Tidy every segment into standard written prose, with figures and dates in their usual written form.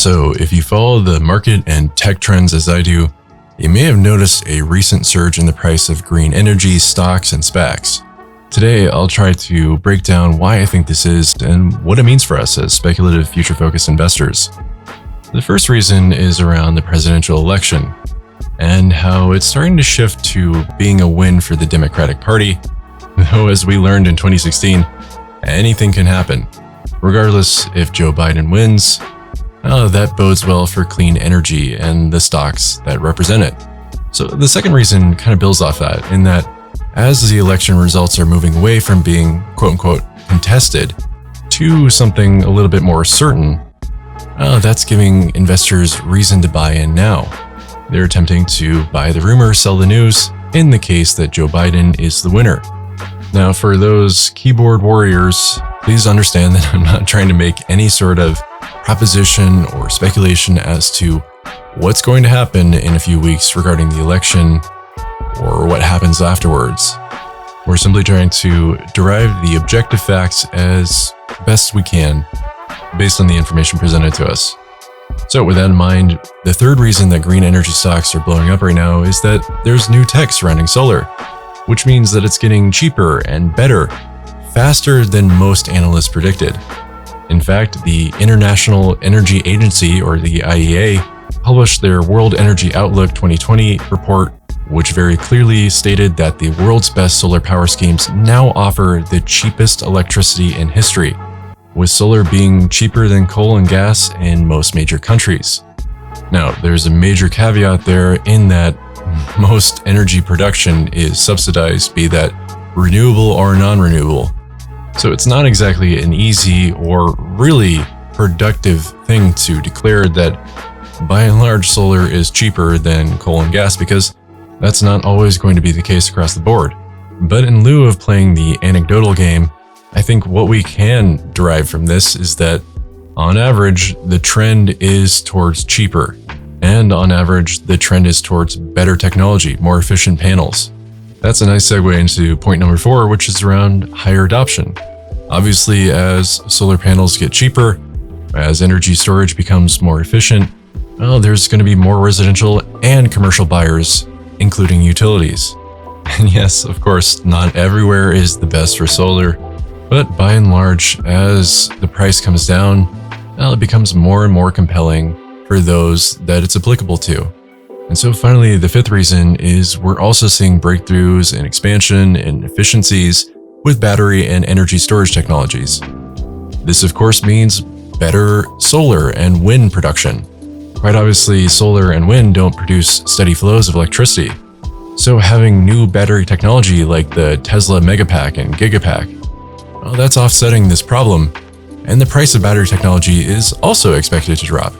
So if you follow the market and tech trends as I do, you may have noticed a recent surge in the price of green energy stocks and SPACs. Today, I'll try to break down why I think this is and what it means for us as speculative future-focused investors. The first reason is around the presidential election and how it's starting to shift to being a win for the Democratic Party, though as we learned in 2016, anything can happen. Regardless if Joe Biden wins, that bodes well for clean energy and the stocks that represent it. So the second reason kind of builds off that, in that as the election results are moving away from being quote-unquote contested to something a little bit more certain, that's giving investors reason to buy in now. They're attempting to buy the rumor, sell the news, in the case that Joe Biden is the winner. Now, for those keyboard warriors, please understand that I'm not trying to make any sort of proposition or speculation as to what's going to happen in a few weeks regarding the election or what happens afterwards. We're simply trying to derive the objective facts as best we can based on the information presented to us. So with that in mind, the third reason that green energy stocks are blowing up right now is that there's new tech surrounding solar, which means that it's getting cheaper and better, faster than most analysts predicted. In fact, the International Energy Agency, or the IEA, published their World Energy Outlook 2020 report, which very clearly stated that the world's best solar power schemes now offer the cheapest electricity in history, with solar being cheaper than coal and gas in most major countries. Now, there's a major caveat there in that most energy production is subsidized, be that renewable or non-renewable. So it's not exactly an easy or really productive thing to declare that by and large solar is cheaper than coal and gas, because that's not always going to be the case across the board. But in lieu of playing the anecdotal game, I think what we can derive from this is that on average, the trend is towards cheaper. And on average, the trend is towards better technology, more efficient panels. That's a nice segue into point number 4, which is around higher adoption. Obviously, as solar panels get cheaper, as energy storage becomes more efficient, there's going to be more residential and commercial buyers, including utilities. And yes, of course, not everywhere is the best for solar, but by and large, as the price comes down, it becomes more and more compelling for those that it's applicable to. And so finally, the fifth reason is we're also seeing breakthroughs in expansion and efficiencies with battery and energy storage technologies. This of course means better solar and wind production. Quite obviously, solar and wind don't produce steady flows of electricity. So having new battery technology like the Tesla Megapack and Gigapack, that's offsetting this problem, and the price of battery technology is also expected to drop.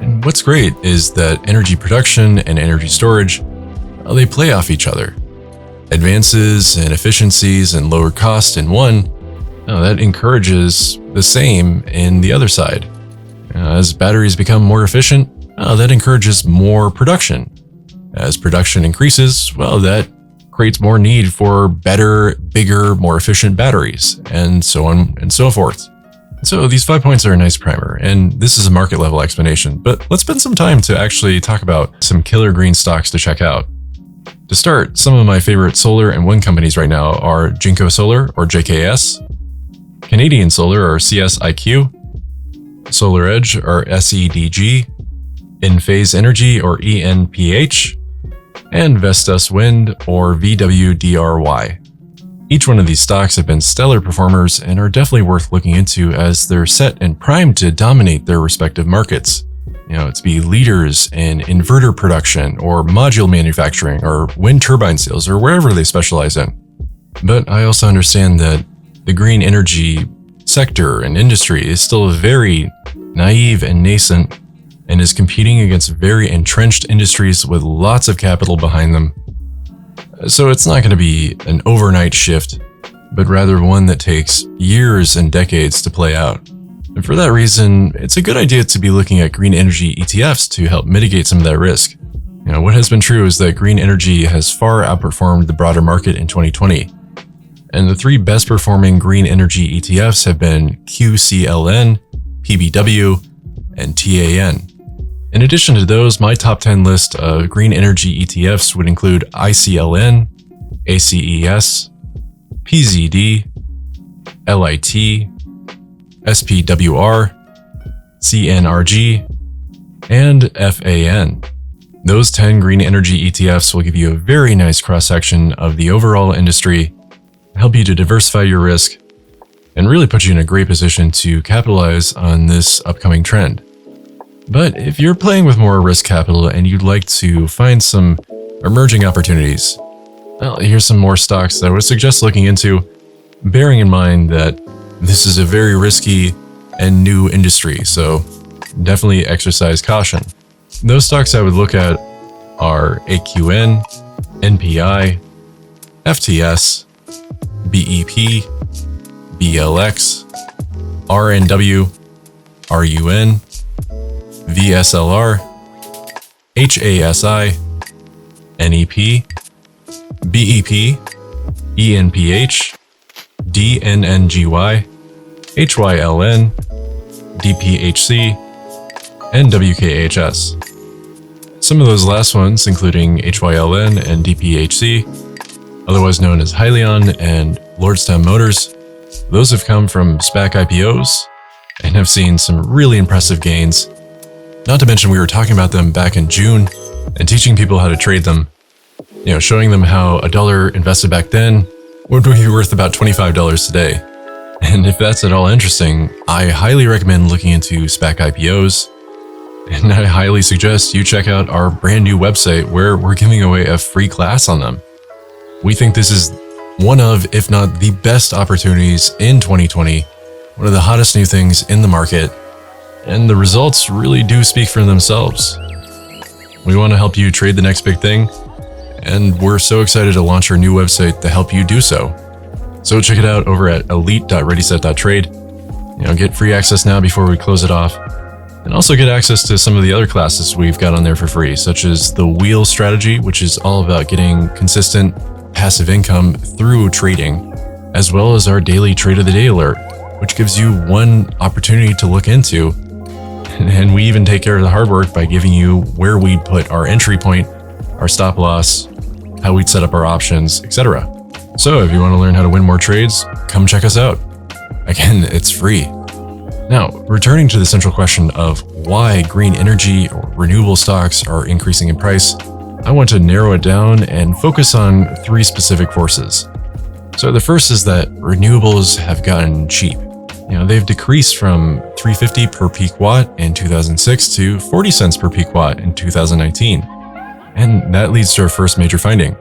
And what's great is that energy production and energy storage, they play off each other. Advances in efficiencies and lower cost in one, that encourages the same in the other side. As batteries become more efficient, that encourages more production. As production increases, that creates more need for better, bigger, more efficient batteries, and so on and so forth. So these 5 points are a nice primer, and this is a market level explanation, but let's spend some time to actually talk about some killer green stocks to check out. To start, some of my favorite solar and wind companies right now are Jinko Solar, or JKS, Canadian Solar, or CSIQ, Solar Edge, or SEDG, Enphase Energy, or ENPH, and Vestas Wind, or VWDRY. Each one of these stocks have been stellar performers and are definitely worth looking into as they're set and primed to dominate their respective markets. To be leaders in inverter production or module manufacturing or wind turbine sales or wherever they specialize in. But I also understand that the green energy sector and industry is still very naive and nascent and is competing against very entrenched industries with lots of capital behind them. So it's not going to be an overnight shift, but rather one that takes years and decades to play out. And for that reason, it's a good idea to be looking at green energy ETFs to help mitigate some of that risk. What has been true is that green energy has far outperformed the broader market in 2020. And the 3 best performing green energy ETFs have been QCLN, PBW, and TAN. In addition to those, my top 10 list of green energy ETFs would include ICLN, ACES, PZD, LIT, SPWR, CNRG, and FAN. Those 10 green energy ETFs will give you a very nice cross-section of the overall industry, help you to diversify your risk, and really put you in a great position to capitalize on this upcoming trend. But if you're playing with more risk capital and you'd like to find some emerging opportunities, well, here's some more stocks that I would suggest looking into, bearing in mind that this is a very risky and new industry, so definitely exercise caution. Those stocks I would look at are AQN, NPI, FTS, BEP, BLX, RNW, RUN, VSLR, HASI, NEP, BEP, ENPH, DNNGY, HYLN, DPHC, and WKHS. Some of those last ones, including HYLN and DPHC, otherwise known as Hyliion and Lordstown Motors, those have come from SPAC IPOs and have seen some really impressive gains. Not to mention we were talking about them back in June and teaching people how to trade them, showing them how $1 invested back then would be worth about $25 today. And if that's at all interesting, I highly recommend looking into SPAC IPOs, and I highly suggest you check out our brand new website where we're giving away a free class on them. We think this is one of, if not the best opportunities in 2020, one of the hottest new things in the market, and the results really do speak for themselves. We want to help you trade the next big thing, and we're so excited to launch our new website to help you do so. So check it out over at elite.readyset.trade. Get free access now before we close it off, and also get access to some of the other classes we've got on there for free, such as the Wheel Strategy, which is all about getting consistent passive income through trading, as well as our daily Trade of the Day alert, which gives you one opportunity to look into. And we even take care of the hard work by giving you where we'd put our entry point, our stop loss, how we'd set up our options, etc. So if you want to learn how to win more trades, come check us out. Again, it's free. Now, returning to the central question of why green energy or renewable stocks are increasing in price, I want to narrow it down and focus on three specific forces. So the first is that renewables have gotten cheap. They've decreased from $3.50 per peak watt in 2006 to 40 cents per peak watt in 2019. And that leads to our first major finding.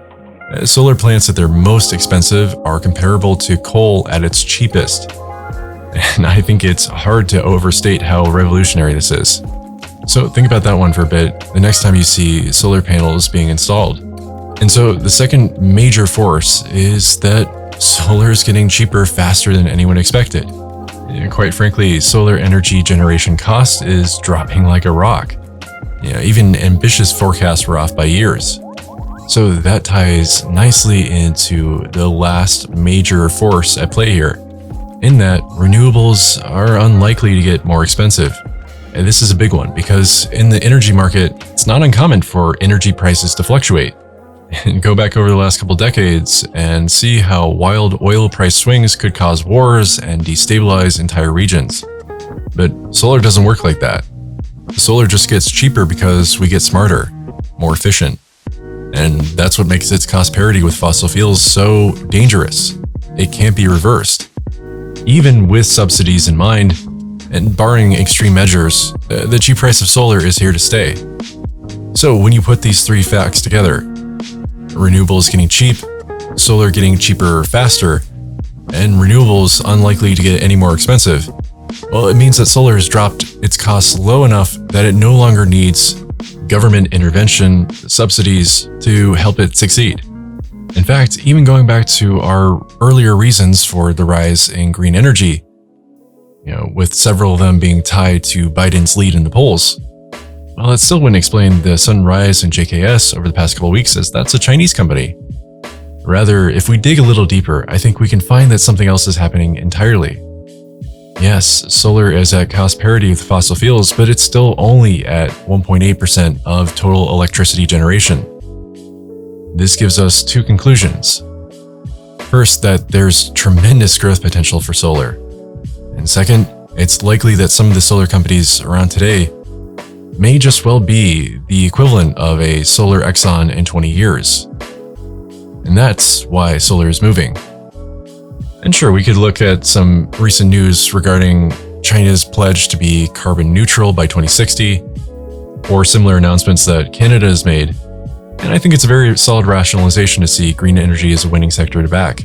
Solar plants at their most expensive are comparable to coal at its cheapest. And I think it's hard to overstate how revolutionary this is. So think about that one for a bit the next time you see solar panels being installed. And so the second major force is that solar is getting cheaper faster than anyone expected. Quite frankly, solar energy generation cost is dropping like a rock. Even ambitious forecasts were off by years. So that ties nicely into the last major force at play here, in that renewables are unlikely to get more expensive. And this is a big one because in the energy market, it's not uncommon for energy prices to fluctuate. And go back over the last couple decades and see how wild oil price swings could cause wars and destabilize entire regions. But solar doesn't work like that. Solar just gets cheaper because we get smarter, more efficient. And that's what makes its cost parity with fossil fuels so dangerous. It can't be reversed. Even with subsidies in mind, and barring extreme measures, the cheap price of solar is here to stay. So when you put these three facts together, renewables getting cheap, solar getting cheaper faster, and renewables unlikely to get any more expensive, well, it means that solar has dropped its costs low enough that it no longer needs government intervention, subsidies to help it succeed. In fact, even going back to our earlier reasons for the rise in green energy, with several of them being tied to Biden's lead in the polls, well, that still wouldn't explain the sudden rise in JKS over the past couple of weeks, as that's a Chinese company. Rather, if we dig a little deeper, I think we can find that something else is happening entirely. Yes, solar is at cost parity with fossil fuels, but it's still only at 1.8% of total electricity generation. This gives us two conclusions. First, that there's tremendous growth potential for solar. And second, it's likely that some of the solar companies around today may just well be the equivalent of a solar Exxon in 20 years. And that's why solar is moving. And sure, we could look at some recent news regarding China's pledge to be carbon neutral by 2060, or similar announcements that Canada has made. And I think it's a very solid rationalization to see green energy as a winning sector to back.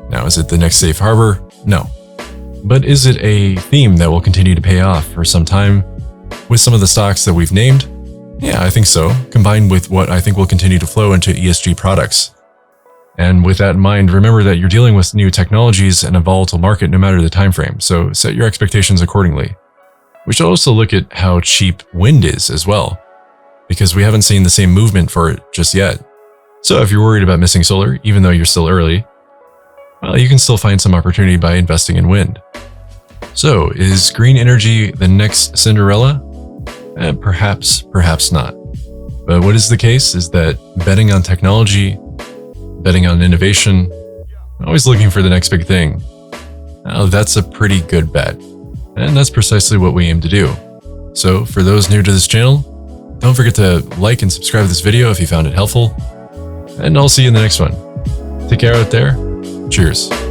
Now, is it the next safe harbor? No. But is it a theme that will continue to pay off for some time with some of the stocks that we've named? Yeah, I think so, combined with what I think will continue to flow into ESG products. And with that in mind, remember that you're dealing with new technologies and a volatile market no matter the time frame, so set your expectations accordingly. We should also look at how cheap wind is as well, because we haven't seen the same movement for it just yet. So if you're worried about missing solar, even though you're still early, well, you can still find some opportunity by investing in wind. So is green energy the next Cinderella? Perhaps, perhaps not. But what is the case is that betting on technology, betting on innovation, always looking for the next big thing, that's a pretty good bet. And that's precisely what we aim to do. So for those new to this channel, don't forget to like and subscribe to this video if you found it helpful. And I'll see you in the next one. Take care out there. Cheers.